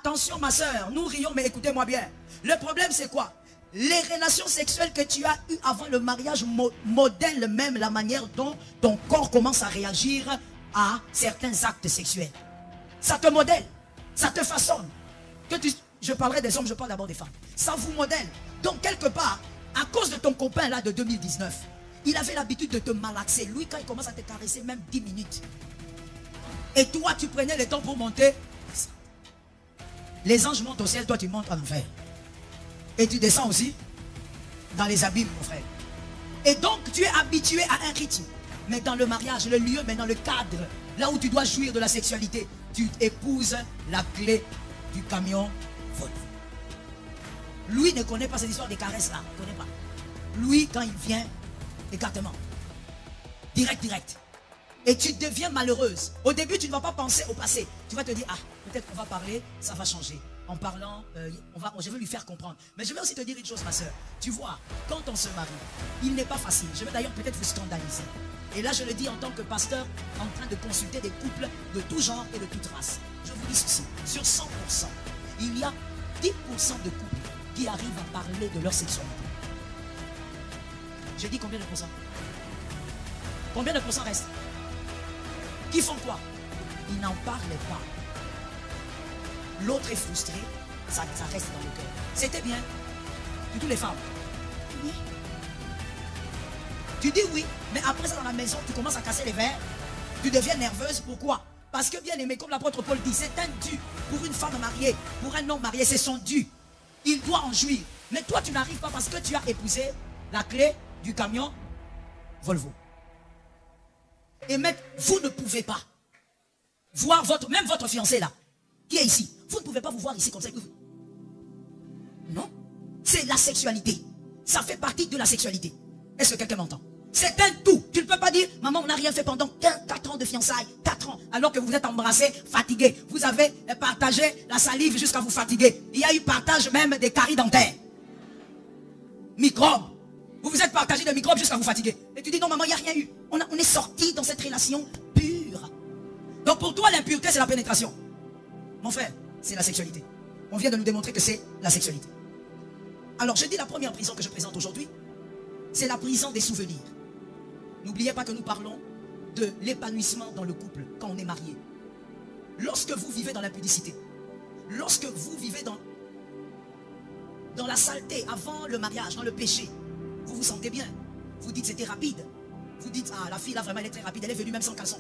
Attention ma soeur, nous rions, mais écoutez-moi bien. Le problème c'est quoi? Les relations sexuelles que tu as eues avant le mariage modèlent même la manière dont ton corps commence à réagir à certains actes sexuels. Ça te modèle, ça te façonne. Je parlerai des hommes, je parle d'abord des femmes. Ça vous modèle. Donc quelque part, à cause de ton copain là de 2019, il avait l'habitude de te malaxer. Lui, quand il commence à te caresser, même 10 minutes. Et toi, tu prenais le temps pour monter. Les anges montent au ciel, toi tu montes en enfer. Et tu descends aussi dans les abîmes, mon frère. Et donc, tu es habitué à un rythme. Mais dans le mariage, le lieu, mais dans le cadre, là où tu dois jouir de la sexualité, tu épouses la clé du camion Volvo. Lui ne connaît pas cette histoire des caresses là. Il ne connaît pas. Lui, quand il vient, écartement. Direct. Et tu deviens malheureuse. Au début, tu ne vas pas penser au passé. Tu vas te dire, ah, peut-être qu'on va parler, ça va changer. En parlant, je vais lui faire comprendre. Mais je vais aussi te dire une chose, ma soeur. Tu vois, quand on se marie, il n'est pas facile. Je vais d'ailleurs peut-être vous scandaliser. Et là, je le dis en tant que pasteur, en train de consulter des couples de tout genre et de toute race. Je vous dis ceci, sur 100%, il y a 10% de couples qui arrivent à parler de leur sexualité. Je dis combien de pourcents? Combien de pourcents restent? Qui font quoi? Ils n'en parlent pas. L'autre est frustré, ça reste dans le cœur. C'était bien. Toutes les femmes. Oui. Tu dis oui, mais après ça dans la maison, tu commences à casser les verres. Tu deviens nerveuse. Pourquoi? Parce que bien aimé, comme l'apôtre Paul dit, c'est un dû pour une femme mariée, pour un homme marié, c'est son dû. Il doit en jouir. Mais toi, tu n'arrives pas parce que tu as épousé la clé du camion Volvo. Et même, vous ne pouvez pas voir même votre fiancé là, qui est ici. Vous ne pouvez pas vous voir ici comme ça. Non. C'est la sexualité. Ça fait partie de la sexualité. Est-ce que quelqu'un m'entend? C'est un tout. Tu ne peux pas dire, maman, on n'a rien fait pendant 4 ans de fiançailles. 4 ans. Alors que vous êtes embrassés, fatigués. Vous avez partagé la salive jusqu'à vous fatiguer. Il y a eu partage même des caries dentaires. Microbes. Vous vous êtes partagé des microbes jusqu'à vous fatiguer. Et tu dis, non, maman, il n'y a rien eu. On est sorti dans cette relation pure. Donc pour toi, l'impureté, c'est la pénétration. Mon frère, c'est la sexualité. On vient de nous démontrer que c'est la sexualité. Alors, je dis la première prison que je présente aujourd'hui, c'est la prison des souvenirs. N'oubliez pas que nous parlons de l'épanouissement dans le couple quand on est marié. Lorsque vous vivez dans l'impudicité, lorsque vous vivez dans la saleté, avant le mariage, dans le péché, vous vous sentez bien. Vous dites c'était rapide. Vous dites, ah la fille là vraiment elle est très rapide, elle est venue même sans caleçon.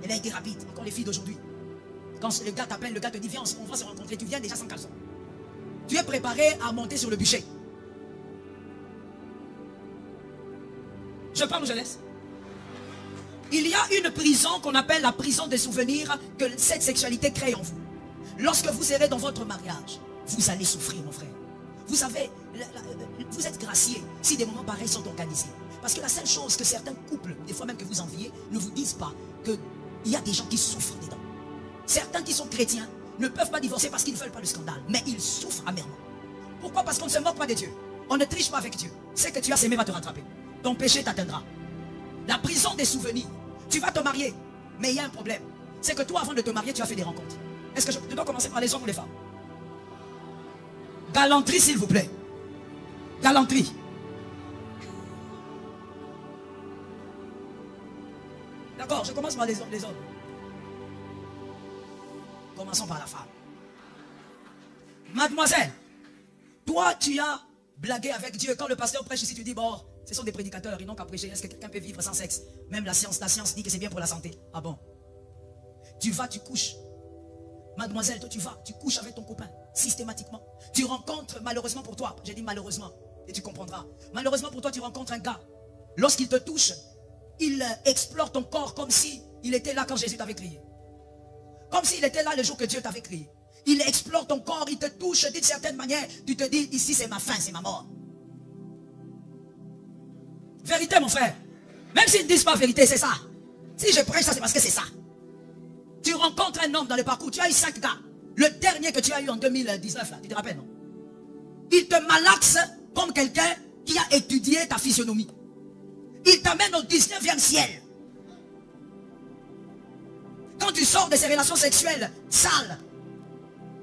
Elle a été rapide, encore les filles d'aujourd'hui. Quand le gars t'appelle, le gars te dit viens on va se rencontrer, tu viens déjà sans caleçon. Tu es préparé à monter sur le bûcher. Je parle ou je laisse? Il y a une prison qu'on appelle la prison des souvenirs que cette sexualité crée en vous. Lorsque vous serez dans votre mariage, vous allez souffrir mon frère. Vous savez, vous êtes graciés si des moments pareils sont organisés. Parce que la seule chose que certains couples, des fois même que vous enviez, ne vous disent pas qu'il y a des gens qui souffrent dedans. Certains qui sont chrétiens ne peuvent pas divorcer parce qu'ils ne veulent pas le scandale. Mais ils souffrent amèrement. Pourquoi? Parce qu'on ne se moque pas de Dieu. On ne triche pas avec Dieu. C'est que tu as s'aimé va te rattraper. Ton péché t'atteindra. La prison des souvenirs. Tu vas te marier. Mais il y a un problème. C'est que toi, avant de te marier, tu as fait des rencontres. Est-ce que je dois commencer par les hommes ou les femmes? Galanterie, s'il vous plaît. Galanterie. D'accord, je commence par les hommes. Commençons par la femme. Mademoiselle, toi, tu as blagué avec Dieu. Quand le pasteur prêche ici, tu dis, bon, ce sont des prédicateurs, ils n'ont qu'à prêcher. Est-ce que quelqu'un peut vivre sans sexe? Même la science dit que c'est bien pour la santé. Ah bon? Tu vas, tu couches. Mademoiselle, toi, tu couches avec ton copain, systématiquement. Tu rencontres, malheureusement pour toi, j'ai dit malheureusement, et tu comprendras. Malheureusement pour toi, tu rencontres un gars. Lorsqu'il te touche, il explore ton corps comme si il était là quand Jésus t'avait crié. Comme s'il était là le jour que Dieu t'avait crié. Il explore ton corps, il te touche d'une certaine manière. Tu te dis, ici c'est ma fin, c'est ma mort. Vérité mon frère. Même s'ils ne disent pas vérité, c'est ça. Si je prêche ça, c'est parce que c'est ça. Tu rencontres un homme dans le parcours, tu as eu 5 gars. Le dernier que tu as eu en 2019, là, tu te rappelles, non? Il te malaxe comme quelqu'un qui a étudié ta physionomie. Il t'amène au 19e ciel. Quand tu sors de ces relations sexuelles sales,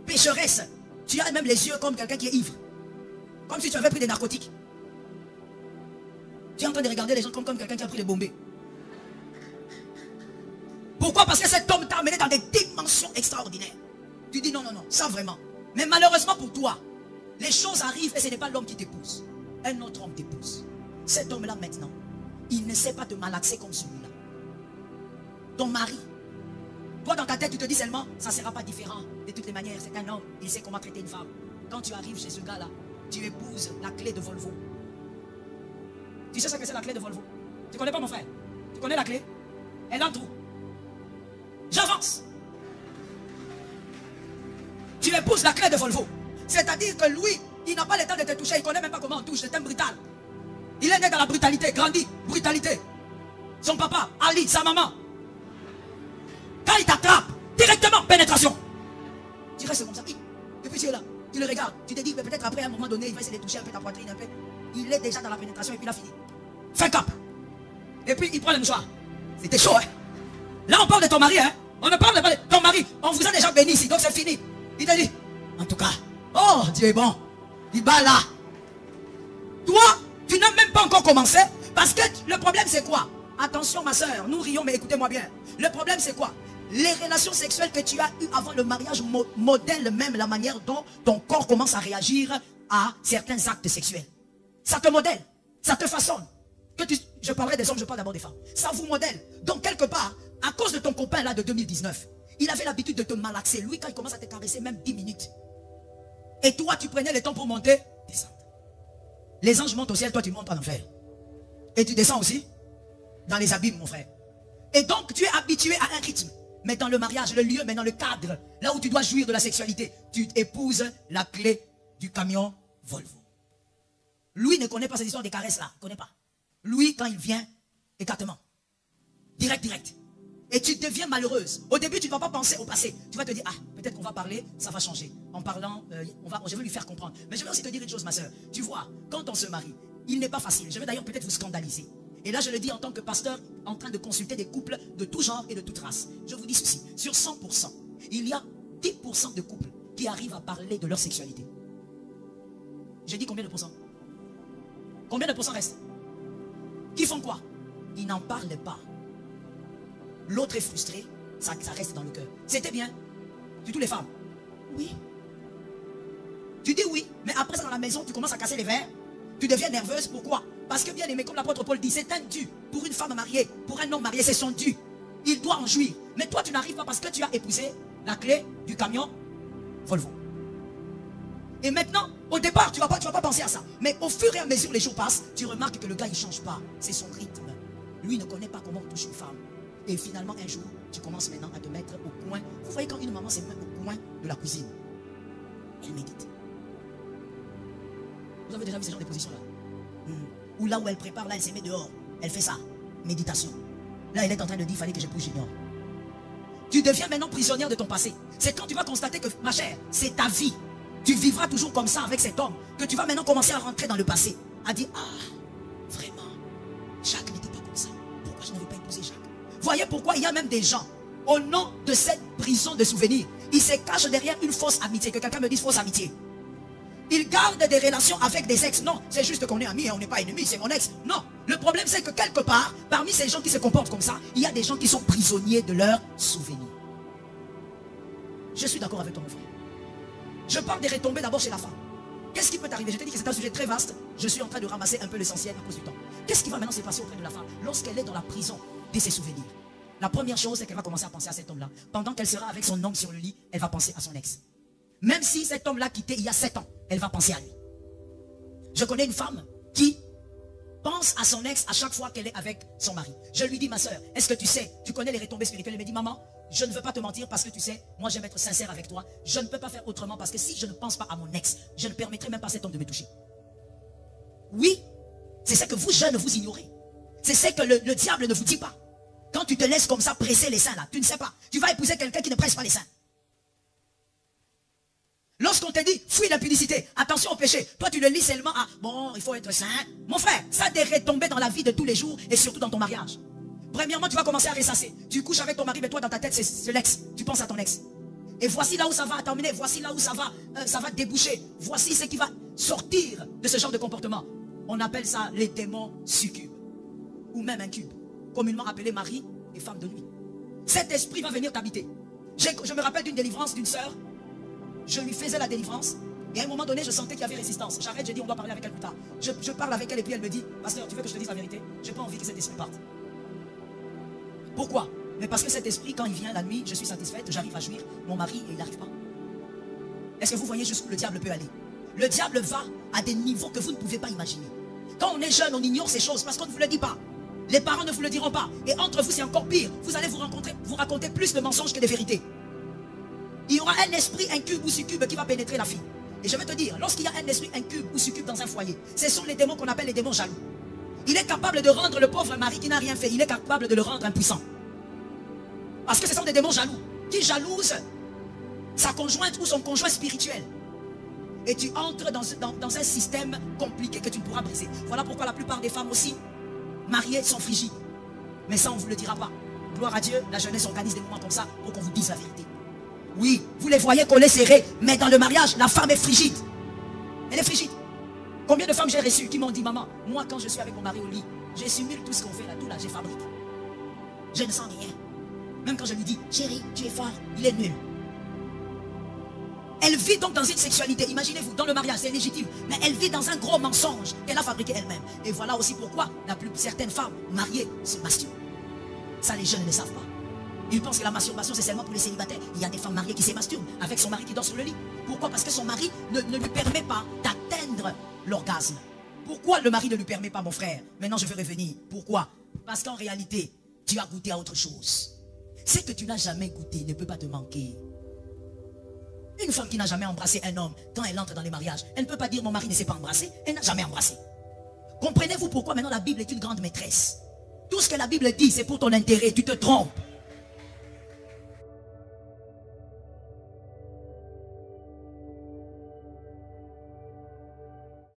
pécheresse. Tu as même les yeux comme quelqu'un qui est ivre. Comme si tu avais pris des narcotiques. Tu es en train de regarder les gens comme quelqu'un qui a pris des bombées. Pourquoi? Parce que cet homme t'a amené dans des dimensions extraordinaires. Tu dis non, non, non, ça vraiment. Mais malheureusement pour toi, les choses arrivent et ce n'est pas l'homme qui t'épouse. Un autre homme t'épouse. Cet homme-là maintenant, il ne sait pas te malaxer comme celui-là. Ton mari. Toi dans ta tête tu te dis seulement, ça ne sera pas différent. De toutes les manières, c'est un homme, il sait comment traiter une femme. Quand tu arrives chez ce gars-là, tu épouses la clé de Volvo. Tu sais ce que c'est la clé de Volvo? Tu connais pas mon frère? Tu connais la clé? Elle entre où? J'avance. Tu épouses la clé de Volvo. C'est-à-dire que lui, il n'a pas le temps de te toucher. Il ne connaît même pas comment on touche. C'est un brutal. Il est né dans la brutalité. Grandi. Brutalité. Son papa, Ali, sa maman. Quand il t'attrape, directement, pénétration. Tu restes comme ça. Et puis tu es là. Tu le regardes. Tu te dis, peut-être après un moment donné, il va essayer de toucher un peu ta poitrine. Un peu. Il est déjà dans la pénétration et puis il a fini. Fin cap. Et puis il prend le mouchoir. C'était chaud, hein. Là, on parle de ton mari, hein. On ne parle pas de ton mari. On vous a déjà béni ici, donc c'est fini. Il t'a dit, en tout cas, oh, Dieu est bon. Il bat là. Toi, tu n'as même pas encore commencé. Parce que le problème, c'est quoi? Attention, ma soeur, nous rions, mais écoutez-moi bien. Le problème, c'est quoi? Les relations sexuelles que tu as eues avant le mariage modèlent même la manière dont ton corps commence à réagir à certains actes sexuels. Ça te modèle, ça te façonne. Je parlerai des hommes, je parle d'abord des femmes. Ça vous modèle. Donc, quelque part, à cause de ton copain là de 2019, il avait l'habitude de te malaxer. Lui, quand il commence à te caresser, même 10 minutes. Et toi, tu prenais le temps pour monter, descendre. Les anges montent au ciel, toi, tu montes en enfer. Et tu descends aussi dans les abîmes, mon frère. Et donc, tu es habitué à un rythme. Mais dans le mariage, le lieu, mais dans le cadre, là où tu dois jouir de la sexualité, tu épouses la clé du camion Volvo. Lui ne connaît pas cette histoire des caresses là. Il ne connaît pas. Lui, quand il vient, écartement. Direct, direct. Et tu deviens malheureuse. Au début, tu ne vas pas penser au passé. Tu vas te dire, ah, peut-être qu'on va parler, ça va changer. En parlant, je vais lui faire comprendre. Mais je vais aussi te dire une chose, ma soeur. Tu vois, quand on se marie, il n'est pas facile. Je vais d'ailleurs peut-être vous scandaliser. Et là, je le dis en tant que pasteur, en train de consulter des couples de tout genre et de toute race. Je vous dis ceci, sur 100%, il y a 10% de couples qui arrivent à parler de leur sexualité. J'ai dit combien de pourcents? Combien de pourcents restent? Qui font quoi? Ils n'en parlent pas. L'autre est frustré, ça reste dans le cœur. C'était bien. Surtout les femmes. Oui. Tu dis oui, mais après ça dans la maison, tu commences à casser les verres. Tu deviens nerveuse, pourquoi? Parce que bien aimé, comme l'apôtre Paul dit, c'est un dû. Pour une femme mariée, pour un homme marié, c'est son dû. Il doit en jouir. Mais toi, tu n'arrives pas parce que tu as épousé la clé du camion Volvo. Et maintenant, au départ, tu vas pas penser à ça. Mais au fur et à mesure les jours passent, tu remarques que le gars, il ne change pas. C'est son rythme. Lui ne connaît pas comment on touche une femme. Et finalement, un jour, tu commences maintenant à te mettre au coin. Vous voyez quand une maman se met au coin de la cuisine, elle médite. Vous avez déjà vu ce genre de position-là? Ou là où elle prépare, là, elle se met dehors. Elle fait ça. Méditation. Là, elle est en train de dire, il fallait que je pousse Junior. Tu deviens maintenant prisonnière de ton passé. C'est quand tu vas constater que, ma chère, c'est ta vie. Tu vivras toujours comme ça avec cet homme. Que tu vas maintenant commencer à rentrer dans le passé. À dire, ah, vraiment, Jacques n'était pas comme ça. Pourquoi je n'avais pas épousé Jacques? Voyez pourquoi il y a même des gens, au nom de cette prison de souvenirs, ils se cachent derrière une fausse amitié. Que quelqu'un me dise fausse amitié. Ils gardent des relations avec des ex. Non, c'est juste qu'on est amis et on n'est pas ennemis, c'est mon ex. Non, le problème c'est que quelque part, parmi ces gens qui se comportent comme ça, il y a des gens qui sont prisonniers de leurs souvenirs. Je suis d'accord avec toi, mon frère. Je parle des retombées d'abord chez la femme. Qu'est-ce qui peut t'arriver? Je te dis que c'est un sujet très vaste. Je suis en train de ramasser un peu l'essentiel à cause du temps. Qu'est-ce qui va maintenant se passer auprès de la femme lorsqu'elle est dans la prison de ses souvenirs? La première chose, c'est qu'elle va commencer à penser à cet homme-là. Pendant qu'elle sera avec son homme sur le lit, elle va penser à son ex. Même si cet homme l'a quitté il y a 7 ans, elle va penser à lui. Je connais une femme qui pense à son ex à chaque fois qu'elle est avec son mari. Je lui dis, ma soeur, est-ce que tu sais, tu connais les retombées spirituelles? Elle me dit, maman, je ne veux pas te mentir parce que tu sais, moi j'aime être sincère avec toi. Je ne peux pas faire autrement parce que si je ne pense pas à mon ex, je ne permettrai même pas à cet homme de me toucher. Oui, c'est ce que vous jeunes vous ignorez. C'est ce que le diable ne vous dit pas. Quand tu te laisses comme ça presser les seins là, tu ne sais pas. Tu vas épouser quelqu'un qui ne presse pas les seins. Lorsqu'on te dit, fuis l'impudicité, attention au péché, toi tu le lis seulement à, bon, il faut être saint. Mon frère, ça t'est retombé dans la vie de tous les jours et surtout dans ton mariage. Premièrement, tu vas commencer à ressasser. Tu couches avec ton mari, mais toi dans ta tête, c'est l'ex. Tu penses à ton ex. Et voici là où ça va terminer. Voici là où ça va déboucher. Voici ce qui va sortir de ce genre de comportement. On appelle ça les démons succubes. Ou même incubes. Communément appelés mari et femme de nuit. Cet esprit va venir t'habiter. Je me rappelle d'une délivrance d'une sœur. Je lui faisais la délivrance. Et à un moment donné, je sentais qu'il y avait résistance. J'arrête, je dis, on doit parler avec elle plus tard. Je parle avec elle et puis elle me dit, pasteur, tu veux que je te dise la vérité? Je n'ai pas envie que cet esprit parte. Pourquoi? Mais parce que cet esprit, quand il vient la nuit, je suis satisfaite, j'arrive à jouir. Mon mari, il n'arrive pas. Est-ce que vous voyez jusqu'où le diable peut aller? Le diable va à des niveaux que vous ne pouvez pas imaginer. Quand on est jeune, on ignore ces choses parce qu'on ne vous le dit pas. Les parents ne vous le diront pas. Et entre vous, c'est encore pire. Vous allez vous raconter plus de mensonges que de vérités. Il y aura un esprit incube ou succube qui va pénétrer la fille. Et je vais te dire, lorsqu'il y a un esprit incube ou succube dans un foyer, ce sont les démons qu'on appelle les démons jaloux. Il est capable de rendre le pauvre mari qui n'a rien fait, il est capable de le rendre impuissant. Parce que ce sont des démons jaloux qui jalousent sa conjointe ou son conjoint spirituel. Et tu entres dans un système compliqué que tu ne pourras briser. Voilà pourquoi la plupart des femmes aussi mariées sont frigides. Mais ça, on ne vous le dira pas. Gloire à Dieu, la jeunesse organise des moments comme ça pour qu'on vous dise la vérité. Oui, vous les voyez collés serrés, mais dans le mariage, la femme est frigide. Elle est frigide. Combien de femmes j'ai reçues qui m'ont dit, maman, moi quand je suis avec mon mari au lit, j'assimile tout ce qu'on fait là, tout là, je fabrique. Je ne sens rien. Même quand je lui dis, chérie, tu es fort, il est nul. Elle vit donc dans une sexualité, imaginez-vous, dans le mariage, c'est légitime, mais elle vit dans un gros mensonge qu'elle a fabriqué elle-même. Et voilà aussi pourquoi certaines femmes mariées se masturbent. Ça, les jeunes ne le savent pas. Ils pensent que la masturbation, c'est seulement pour les célibataires. Il y a des femmes mariées qui se masturbent avec son mari qui dort sur le lit. Pourquoi? Parce que son mari ne lui permet pas d'atteindre l'orgasme. Pourquoi le mari ne lui permet pas, mon frère? Maintenant, je vais revenir. Pourquoi? Parce qu'en réalité, tu as goûté à autre chose. Ce que tu n'as jamais goûté ne peut pas te manquer. Une femme qui n'a jamais embrassé un homme, quand elle entre dans les mariages, elle ne peut pas dire mon mari ne s'est pas embrassé. Elle n'a jamais embrassé. Comprenez-vous pourquoi maintenant la Bible est une grande maîtresse? Tout ce que la Bible dit, c'est pour ton intérêt. Tu te trompes.